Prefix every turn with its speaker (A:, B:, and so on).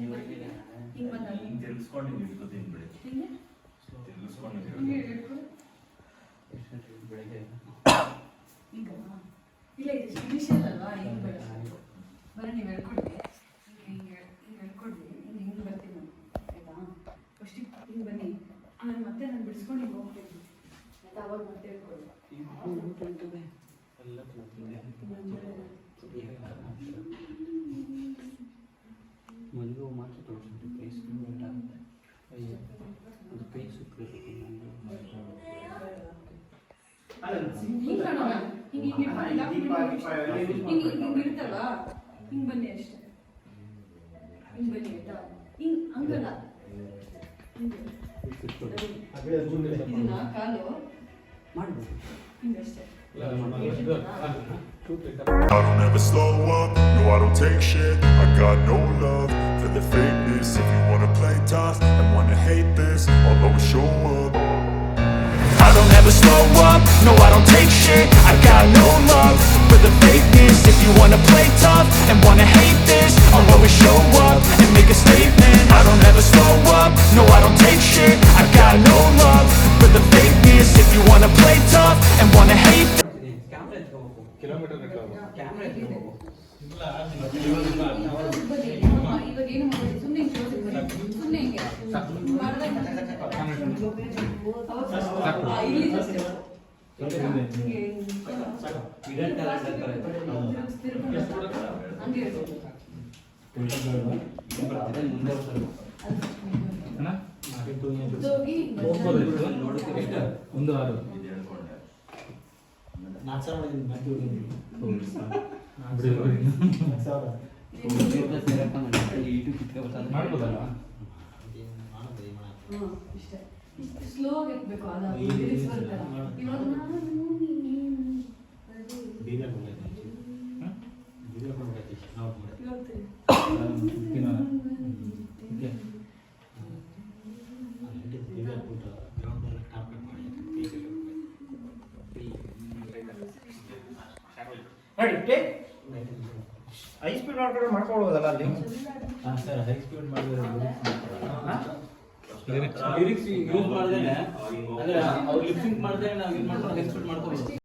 A: ಹಿಂಗೆ ಬಂದಾಗ
B: ತಿರ್ಗಿಸ್ಕೊಂಡು ಇಟ್ಕೋತೀನಿ ಬಿಡಿ.
A: ಹಿಂಗೆ
B: ತಿರ್ಗಿಸ್ಕೊಂಡು
A: ಹಿಂಗೆ ಇಟ್ಕೊಳ್ಳಿ.
B: ಬೆಳಗ್ಗೆ
A: ಈಗ ಇಲ್ಲ ಇದು ಇನಿಷಿಯಲ್ ಅಲ್ವಾ ಹಿಂಗೆ ಬೇಡ ಬರೀ ನೀವು ಹೇಳ್ಕೊಡ್ರಿ ಹಿಂಗೆ ಹೇಳ್ಕೊಡ್ರಿ ಹಿಂಗೆ ಬರ್ತೀನಿ ನಾನು ಆಯಿತಾ ಫಸ್ಟಿಗೆ ಹಿಂಗೆ ಬನ್ನಿ ಆಮೇಲೆ ಮತ್ತೆ ನಾನು ಬಿಡಿಸ್ಕೊಂಡು ಹಿಂಗೆ ಹೋಗ್ತೀನಿ ಆಯಿತಾ ಅವಾಗ ಮತ್ತೆ ಹೇಳ್ಕೊಡಿ
C: ಮದುವೆ ಮಾತ್ರ ತೋರಿಸಿದ್ದು ಪೇಸ್ ಆಗುತ್ತೆ ಅದು ಪೇಸ್
A: ಹಿಂಗೆ ಕಾಣೋಣ ಹಿಂಗೆ ಹಿಂಗೆ ಇರ್ತಲ್ವಾ ಹಿಂಗೆ ಬನ್ನಿ ಅಷ್ಟೇ ಹಿಂಗೆ ಬನ್ನಿ ಆಯಿತಾ ಹಿಂಗೆ ಹಂಗಲ್ಲ ಇದನ್ನ ಕಾಲು
C: ಮಾಡ್ಬೋದು
A: ಹಿಂಗಷ್ಟೇ
D: I don't ever slow up, no I don't take shit. I got no love for the fakeness. If you wanna play tough and wanna hate this, I'll always show up. I don't ever slow up, no I don't take shit. I got no love for the fakeness. If you wanna play tough and wanna hate this, I'll always show up and make a statement. I don't ever slow up, no I don't take shit. I got no love for the fakeness. If you wanna play tough and wanna hate
C: camera ಎತ್ಕೋಬೇಕು
E: kilometre
C: camera ಎತ್ಕೋಬೇಕು
A: ಇವಾಗ ಏನು ಮಾಡಿ ಸುಮ್ಮನೆ ಸುಮ್ಮನೆ ಹಿಂಗೆ ಮಾಡಿದಾಗ ಇಲ್ಲಿ
C: ಇಡನ್ ಟ್ಯಾಲೆಂಟ್ ಅಂತಾರೆ
A: ಹಂಗೆ
C: ಬರ್ತಿದೆ ಮುಂದೆ ಬರ್ತಾರೆ
A: ಹೋಗಿ
C: ನೋಡುತ್ತೀವಿ
E: ಒಂದು 6 ಮಾಡ್ಬೋದಲ್ಲ
A: ಇಷ್ಟೇ ಇಷ್ಟು ಸ್ಲೋ ಆಗಿ ಎತ್ಬೇಕು ಅದು ಲಿರಿಕ್ಸ್ ಬರುತ್ತಲ್ಲ ಇವಾಗ ನಾನು
F: ಹೈ ಸ್ಪೀಡ್ ಮಾಡ್ಕೊಳ್ಬೋದಲ್ಲ ಅಲ್ಲಿ
E: ಸರ್ ಹೈ ಸ್ಪೀಡ್ ಮಾಡಿದ್ರೆ
C: ಲಿರಿಕ್ಸ್ ಯೂಸ್ ಮಾಡ್ದೇನೆ ಅಂದ್ರೆ ಅವ್ರು ಲಿಪ್ ಸಿಂಕ್ ಮಾಡ್ದೇನೆ ನಾವು ಇದು ಮಾಡ್ಕೊಂಡು ಎಕ್ಸ್ಪೆಕ್ಟ್ ಮಾಡ್ಕೋಬಹುದು